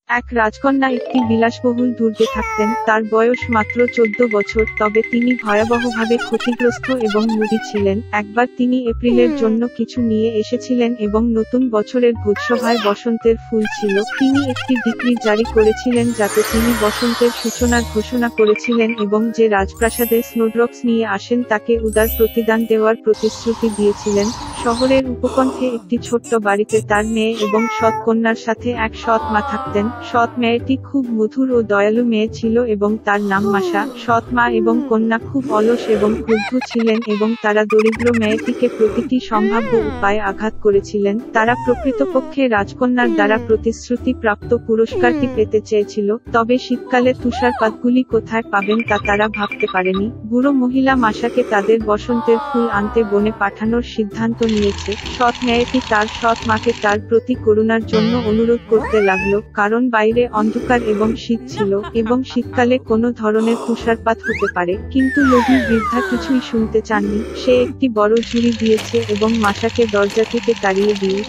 এক রাজকন্যা একটি বিলাসবহুল দুর্গে থাকতেন। তার বয়স মাত্র 14 বছর, তবে তিনি ভয়াবহভাবে ক্ষতিগ্রস্ত এবং মুদি ছিলেন। একবার তিনি এপ্রিলের জন্য কিছু নিয়ে এসেছিলেন এবং নতুন বছরের ভোজসভায় বসন্তের ফুল ছিল। তিনি একটি ডিক্রি জারি করেছিলেন যাতে তিনি বসন্তের সূচনার ঘোষণা করেছিলেন এবং যে রাজপ্রাসাদে স্নোড্রপস নিয়ে আসেন তাকে উদার প্রতিদান দেওয়ার প্রতিশ্রুতি দিয়েছিলেন। শহরের উপকণ্ঠে একটি ছোট্ট বাড়িতে তার মেয়ে এবং সৎ কন্যার সাথে এক সৎ মা থাকতেন। সৎ মেয়েটি খুব মধুর ও দয়ালু মেয়ে ছিল এবং তার নাম মাসা। সৎ মা এবং কন্যা খুব অলস এবং ক্রুদ্ধ ছিলেন এবং তারা দরিদ্র মেয়েটিকে প্রতিটি সম্ভাব্য উপায়ে আঘাত করেছিলেন। তারা প্রকৃতপক্ষে রাজকন্যার দ্বারা প্রতিশ্রুতি প্রাপ্ত পুরস্কারটি পেতে চেয়েছিল, তবে শীতকালে তুষারপাতগুলি কোথায় পাবেন তা তারা ভাবতে পারেনি। বুড়ো মহিলা মাসাকে তাদের বসন্তের ফুল আনতে বনে পাঠানোর সিদ্ধান্ত নিয়েছে। সৎ মেয়েটি তার সৎ মাকে তার প্রতি করুণার জন্য অনুরোধ করতে লাগলো, কারণ বাইরে অন্ধকার এবং শীত ছিল এবং শীতকালে কোনো ধরনের তুষারপাত হতে পারে। কিন্তু লোভী বৃদ্ধা কিছুই শুনতে চাননি। সে একটি বড় ঝুড়ি দিয়েছে এবং মাসাকে দরজা থেকে তাড়িয়ে দিয়ে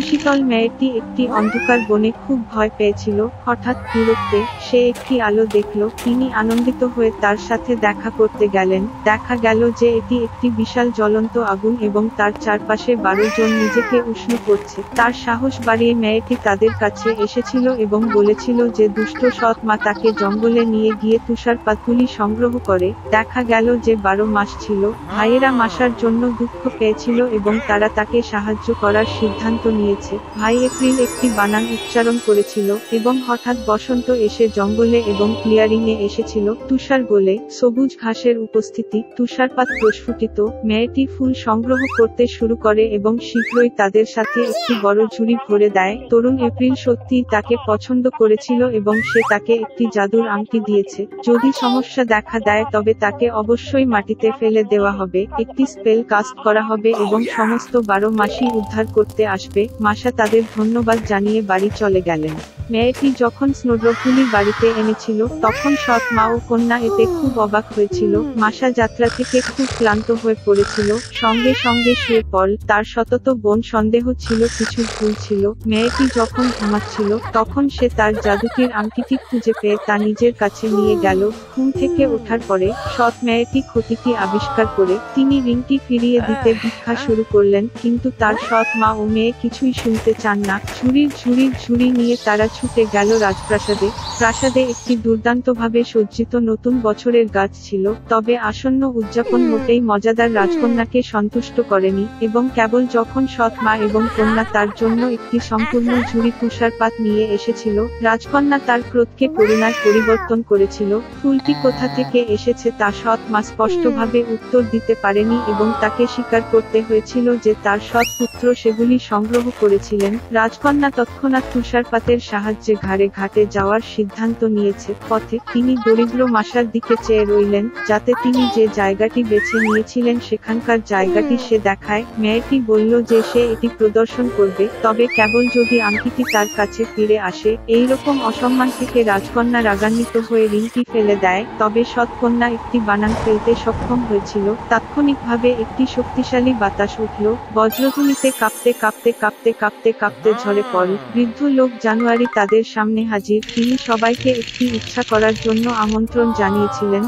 শীতল মেয়েটি একটি অন্ধকার বনে খুব ভয় পেয়েছিল। হঠাৎ দূরত্বে সে একটি আলো দেখল। তিনি আনন্দিত হয়ে তার সাথে দেখা করতে গেলেন। দেখা গেল যে এটি একটি বিশাল জ্বলন্ত আগুন এবং তার চারপাশে 12 জন নিজেকে উষ্ণ করছে। তার সাহস বাড়িয়ে মেয়েটি তাদের কাছে এসেছিল এবং বলেছিল যে দুষ্ট সৎ মা তাকে জঙ্গলে নিয়ে গিয়ে তুষারপাতগুলি সংগ্রহ করে। দেখা গেল যে 12 মাস ছিল। ভাইয়েরা মাসার জন্য দুঃখ পেয়েছিল এবং তারা তাকে সাহায্য করার সিদ্ধান্ত নিয়েছে। ভাই এপ্রিল একটি বানান উচ্চারণ করেছিল এবং হঠাৎ বসন্ত এসে জঙ্গলে এবং ক্লিয়ারিংয়ে এসেছিল। তুষার গোলে সবুজ ঘাসের উপস্থিতি, তুষারপাত প্রস্ফুটিত। মেয়েটি ফুল সংগ্রহ করতে শুরু করে এবং শীঘ্রই তাদের সাথে একটি বড় ঝুড়ি ভরে দেয়। তরুণ এপ্রিল সত্যিই তাকে পছন্দ করেছিল এবং সে তাকে একটি জাদুর আংটি দিয়েছে। যদি সমস্যা দেখা দেয় তবে তাকে অবশ্যই মাটিতে ফেলে দেওয়া হবে। একটি স্পেল কাস্ট করা হবে এবং সমস্ত 12 মাসই উদ্ধার করতে আসবে। মাসা তাদের ধন্যবাদ জানিয়ে বাড়ি চলে গেলেন। মেয়েটি যখন স্নোড্রপগুলি বাড়িতে এনেছিল তখন সৎ মা ও কন্যা এতে খুব অবাক হয়েছিল। মাসা যাত্রা থেকে খুব ক্লান্ত হয়ে পড়েছিল। সঙ্গে সঙ্গে শুয়ে পড়ল। তার সতত বোন সন্দেহ ছিল কিছু ভুল ছিল। মেয়েটি যখন ঘুমাচ্ছিল তখন সে তার জাদুটির আংটিটি খুঁজে পেয়ে তা নিজের কাছে নিয়ে গেল। ঘুম থেকে ওঠার পরে সৎ মেয়েটি ক্ষতিটি আবিষ্কার করে তিনি রিংটি ফিরিয়ে দিতে ভিক্ষা শুরু করলেন, কিন্তু তার সৎ মা ও মেয়ে কিছুই শুনতে চান না। ঝুড়ি নিয়ে তারা ছুটে গেল রাজপ্রাসাদে। প্রাসাদে একটি দুর্দান্তভাবে সজ্জিত নতুন বছরের গাছ ছিল, তবে আসন্ন উদযাপন মোটেই মজাদার রাজকন্যাকে সন্তুষ্ট করেনি এবং কেবল যখন সৎ মা এবং কন্যা তার জন্য একটি সম্পূর্ণ ঝুড়ি তুষারপাত নিয়ে এসেছিল, রাজকন্যা তার ক্রোধকে করুণায় পরিবর্তন করেছিল। ফুলটি কোথা থেকে এসেছে তা সৎ মা স্পষ্টভাবে উত্তর দিতে পারেনি এবং তাকে স্বীকার করতে হয়েছিল যে তার সৎ পুত্র সেগুলি সংগ্রহ করেছিলেন। রাজকন্যা তৎক্ষণাৎ তুষারপাতের সাহায্যে ঘাটে যাওয়ার সিদ্ধান্ত নিয়েছে। পথে তিনি দরিদ্র মাসার দিকে চেয়ে রইলেন, যাতে তিনি যে জায়গাটি বেছে নিয়েছিলেন সেখানকার জায়গাটি সে দেখায়। মেয়েটি বলল যে সে এটি প্রদর্শন করবে, তবে কেবল যদি আংটিটি তার কাছে ফিরে আসে। এইরকম অসম্মান থেকে রাজকন্যা রাগান্বিত হয়ে রিংটি ফেলে দেয়, তবে সৎ কন্যা একটি বানান ফেলতে সক্ষম হয়েছিল। তাৎক্ষণিকভাবে একটি শক্তিশালী বাতাস উঠল। বজ্রধ্বনিতে কাঁপতে ঝরে পড়ল। বৃদ্ধ লোক জানুয়ারি তাদের সামনে হাজির। তিনি সবাইকে একটি ইচ্ছা করার জন্য আমন্ত্রণ জানিয়েছিলেন।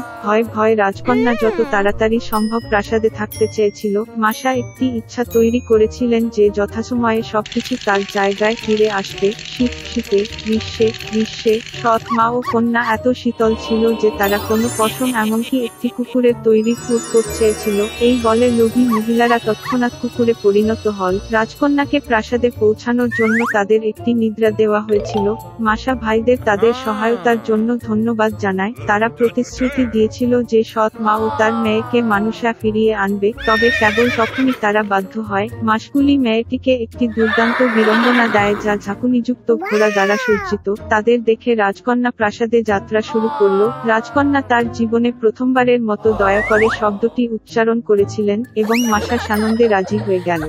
ভয়ে রাজকন্যা যত তাড়াতাড়ি সম্ভব প্রাসাদে থাকতে চেয়েছিল। মাসা একটি ইচ্ছা তৈরি করেছিলেন যে যথাসময়ে সবকিছু তার জায়গায় ফিরে আসবে। শীতে গ্রীষ্মে সৎ মা ও কন্যা এত শীতল ছিল যে তারা কোনো পশম এমনকি একটি কুকুরের তৈরি ফুটকোট চেয়েছিল। এই বলে লোভী মহিলারা তৎক্ষণাৎ কুকুরে পরিণত হল। রাজকন্যাকে প্রাসাদে পৌঁছানোর জন্য তাদের একটি নিদ্রা দেওয়া হয়েছিল। মাসা ভাইদের তাদের সহায়তার জন্য ধন্যবাদ জানায়। তারা প্রতিশ্রুতি দিয়েছিল যে সৎ মা ও তার মেয়েকে মানুষা ফিরিয়ে আনবে, তবে কেবল তখনই তারা বাধ্য হয়। মাসগুলি মেয়েটিকে একটি দুর্দান্ত বিড়ম্বনা দেয় যা ঝাঁকুনিযুক্ত ঘোড়া দ্বারা সজ্জিত। তাদের দেখে রাজকন্যা প্রাসাদে যাত্রা শুরু করল। রাজকন্যা তার জীবনে প্রথমবারের মতো দয়া করে শব্দটি উচ্চারণ করেছিলেন এবং মাসা সানন্দে রাজি হয়ে গেল।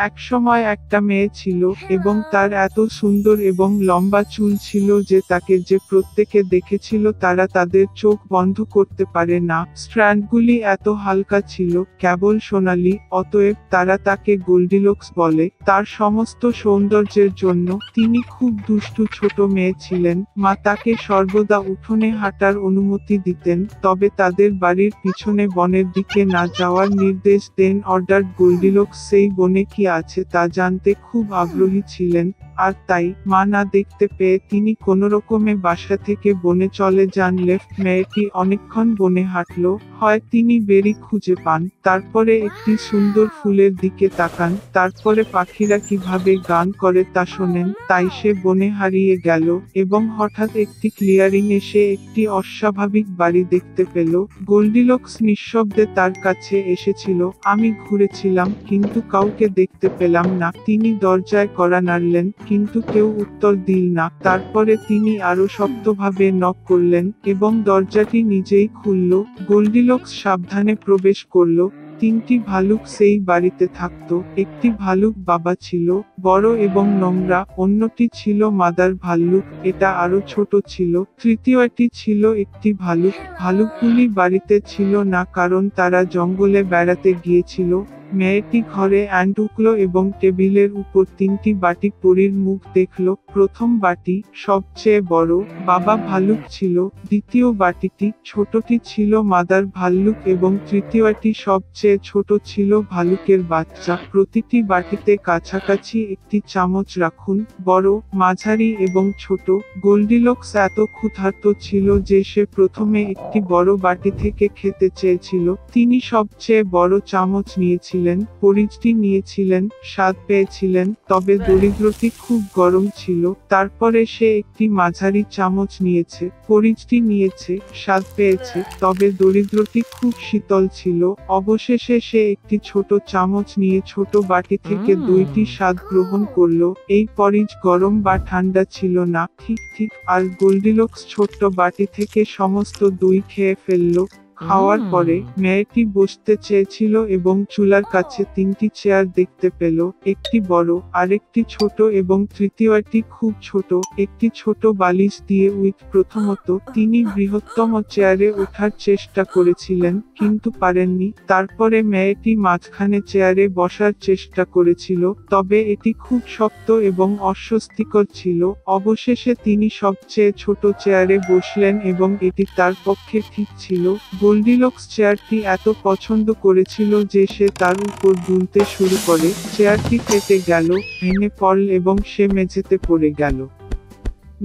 একসময় একটা মেয়ে ছিল এবং তার এত সুন্দর এবং লম্বা চুল ছিল যে তাকে যে প্রত্যেকে দেখেছিল তারা তাদের চোখ বন্ধ করতে পারে না। স্ট্র্যান্ডগুলি এত হালকা ছিল, কেবল সোনালি, অতএব তারা তাকে গোল্ডিলক্স বলে। তার সমস্ত সৌন্দর্যের জন্য তিনি খুব দুষ্টু ছোট মেয়ে ছিলেন। মা তাকে সর্বদা উঠোনে হাঁটার অনুমতি দিতেন, তবে তাদের বাড়ির পিছনে বনের দিকে না যাওয়ার নির্দেশ দেন। অর্ডার গোল্ডিলক্স সেই বনে কি আছে তা জানতে খুব আগ্রহী ছিলেন, আর তাই মা না দেখতে পেয়ে তিনি কোনোরকমে বাসা থেকে বনে চলে যান। লেফট মেয়েটি অনেকক্ষণ বনে হাঁটল, হয় তিনি বেরি খুঁজে পান, তারপরে একটি সুন্দর ফুলের দিকে তাকান, তারপরে পাখিরা কিভাবে গান করে তা শোনেন, তাই সে বনে হারিয়ে গেল এবং হঠাৎ একটি ক্লিয়ারিং এসে একটি অস্বাভাবিক বাড়ি দেখতে পেল। গোল্ডিলক্স নিঃশব্দে তার কাছে এসেছিল। আমি ঘুরেছিলাম কিন্তু কাউকে দেখতে পেলাম না। তিনি দরজায় কড়া নাড়লেন কিন্তু কেউ উত্তর দিল না। তারপরে তিনি আরো শক্তভাবে নক করলেন এবং দরজাটি নিজেই খুলল। গোল্ডিলক্স সাবধানে প্রবেশ করল। তিনটি ভালুক সেই বাড়িতে থাকত। একটি ভালুক বাবা ছিল, বড় এবং নোংরা, অন্যটি ছিল মাদার ভাল্লুক, এটা আরো ছোট ছিল, তৃতীয়টি ছিল একটি ভালুক। ভালুকগুলি বাড়িতে ছিল না কারণ তারা জঙ্গলে বেড়াতে গিয়েছিল। মেয়েটি ঘরে ঢুকলো এবং টেবিলের উপর তিনটি বাটি পরীর মুখ দেখলো। প্রথম বাটি সবচেয়ে বড়, বাবা ভালুক ছিল। দ্বিতীয় বাটিটি ছোটটি ছিল মাদার ভাল্লুক এবং তৃতীয়টি সবচেয়ে ছোট ছিল ভালুকের বাচ্চা। প্রতিটি বাটিতে কাছাকাছি একটি চামচ রাখুন, বড়, মাঝারি এবং ছোট। গোল্ডিলক্স এত ক্ষুধার্ত ছিল যে সে প্রথমে একটি বড় বাটি থেকে খেতে চেয়েছিল। তিনি সবচেয়ে বড় চামচ নিয়েছিলেন, পরিচটি নিয়েছিলেন, স্বাদ পেয়েছিলেন, তবে দরিদ্রটি খুব গরম ছিল। তারপরে সে একটি মাঝারি চামচ নিয়েছে, পরিচটি নিয়েছে, স্বাদ পেয়েছে, তবে দরিদ্রটি খুব শীতল ছিল। অবশেষে সে একটি ছোট চামচ নিয়ে ছোট বাটি থেকে দুইটি স্বাদ গ্রহণ করলো। এই পরিচ গরম বা ঠান্ডা ছিল না, ঠিক, আর গোল্ডিলক্স ছোট্ট বাটি থেকে সমস্ত দই খেয়ে ফেললো। খাওয়ার পরে মেয়েটি বসতে চেয়েছিল এবং চুলার কাছে তিনটি চেয়ার দেখতে পেল, একটি বড়, আরেকটি ছোট এবং তৃতীয়টি খুব ছোট, একটি ছোট বালিশ দিয়ে উইথ। প্রথমত তিনি বৃহত্তম চেয়ারে ওঠার চেষ্টা করেছিলেন কিন্তু পারেননি। তারপরে মেয়েটি মাঝখানে চেয়ারে বসার চেষ্টা করেছিল, তবে এটি খুব শক্ত এবং অস্বস্তিকর ছিল। অবশেষে তিনি সবচেয়ে ছোট চেয়ারে বসলেন এবং এটি তার পক্ষে ঠিক ছিল। গোল্ডিলক্স চেয়ারটি এত পছন্দ করেছিল যে সে তার উপর দুলতে শুরু করে। চেয়ারটি কেটে গেল, ভেঙে পড়ল এবং সে মেঝেতে পড়ে গেল।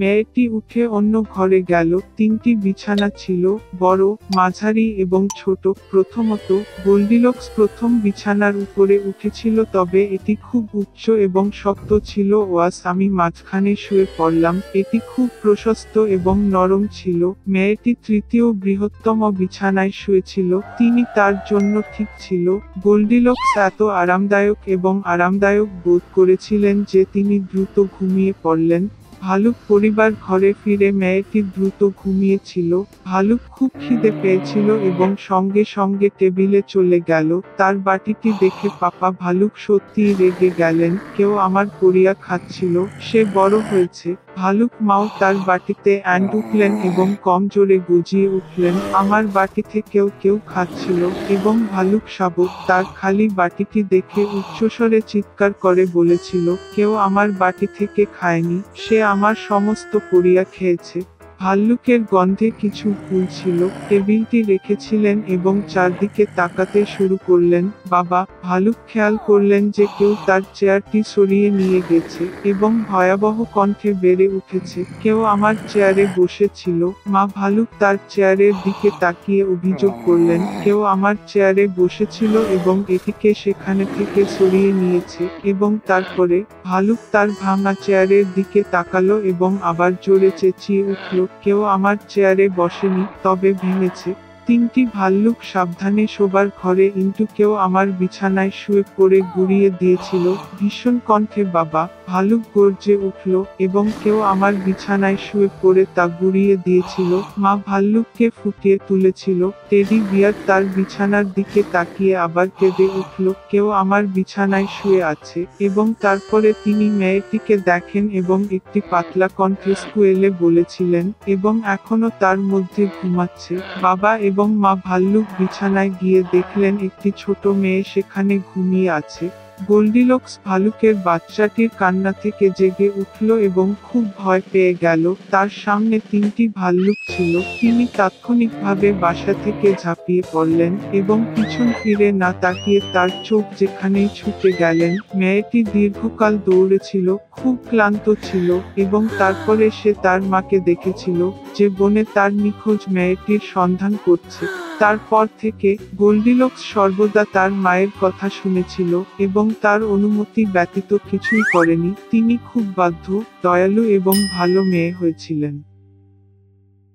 মেয়েটি উঠে অন্য ঘরে গেল। তিনটি বিছানা ছিল, বড়, মাঝারি এবং ছোট। প্রথমত গোল্ডিলক্স প্রথম বিছানার উপরে উঠেছিল, তবে এটি খুব উচ্চ এবং শক্ত ছিল। আমি মাঝখানে শুয়ে পড়লাম, এটি খুব প্রশস্ত এবং নরম ছিল। মেয়েটি তৃতীয় বৃহত্তম বিছানায় শুয়েছিল, তিনি তার জন্য ঠিক ছিল। গোল্ডিলক্স এত আরামদায়ক বোধ করেছিলেন যে তিনি দ্রুত ঘুমিয়ে পড়লেন। ভালুক পরিবার ঘরে ফিরে মেয়েটি দ্রুত ঘুমিয়েছিল। ভালুক খুব খিদে পেয়েছিল এবং সঙ্গে সঙ্গে টেবিলে চলে গেল। তার বাটিটি দেখে পাপা ভালুক সত্যিই রেগে গেলেন, কেউ আমার পরিয়া খাচ্ছিল, সে বড় হয়েছে। ভালুক মাও তার বাটিতে ঢুকলেন এবং কম জোরে গজিয়ে উঠলেন, আমার বাটি থেকেও কেউ খাচ্ছিল। এবং ভালুক শাবক তার খালি বাটিটি দেখে উচ্চস্বরে চিৎকার করে বলেছিল, কেউ আমার বাটি থেকে খায়নি, সে আমার সমস্ত পরিয়া খেয়েছে। ভাল্লুকের গন্ধে কিছু ভুল ছিল। টেবিলটি রেখেছিলেন এবং চারদিকে তাকাতে শুরু করলেন। বাবা ভালুক খেয়াল করলেন যে কেউ তার চেয়ারটি সরিয়ে নিয়ে গেছে এবং ভয়াবহ কণ্ঠে বেড়ে উঠেছে, কেউ আমার চেয়ারে বসেছিল। মা ভালুক তার চেয়ারের দিকে তাকিয়ে অভিযোগ করলেন, কেউ আমার চেয়ারে বসেছিল এবং এটিকে সেখানে থেকে সরিয়ে নিয়েছে। এবং তারপরে ভালুক তার ভাঙা চেয়ারের দিকে তাকালো এবং আবার জোরে চেঁচিয়ে উঠল, কেউ আমার চেয়ারে বসেনি, তবে ভেঙেছে। তিনটি ভাল্লুক সাবধানে শোবার ঘরে কেউ আমার বিছানায় শুয়ে পড়ে গুড়িয়ে দিয়েছিল। ভীষণ কণ্ঠে বাবা ভালুক গর্জে উঠল এবং কেউ আমার বিছানায় শুয়ে পড়ে তা গুঁড়িয়ে দিয়েছিল। মা ভাল্লুককে ফুটিয়ে তুলেছিল। টেডি বিয়ার তার বিছানার দিকে তাকিয়ে আবার কেঁদে উঠল, কেউ আমার বিছানায় শুয়ে আছে। এবং তারপরে তিনি মেয়েটিকে দেখেন এবং একটি পাতলা কণ্ঠে স্কুয়েলে বলেছিলেন, এবং এখনো তার মধ্যে ঘুমাচ্ছে। বাবা এবং মা ভাল্লুক বিছানায় গিয়ে দেখলেন একটি ছোট মেয়ে সেখানে ঘুমিয়ে আছে। গোল্ডিলক্স ভালুকের বাচ্চাটির কান্না থেকে জেগে উঠল এবং খুব ভয় পেয়ে গেল। তার সামনে 3টি ভাল্লুক ছিল। তিনি তাৎক্ষণিকভাবে বাসা থেকে ঝাঁপিয়ে পড়লেন এবং পিছন ফিরে না তাকিয়ে তার চোখ যেখানেই ছুটে গেলেন। মেয়েটি দীর্ঘকাল দৌড়েছিল, খুব ক্লান্ত ছিল এবং তারপরে সে তার মাকে দেখেছিল যে বনে তার নিখোঁজ মেয়েটির সন্ধান করছে। তারপর থেকে গোল্ডিলক্স সর্বদা তার মায়ের কথা শুনেছিল এবং তার অনুমতি ব্যতীত কিছুই করেনি। তিনি খুব বাধ্য, দয়ালু এবং ভালো মেয়ে হয়েছিলেন।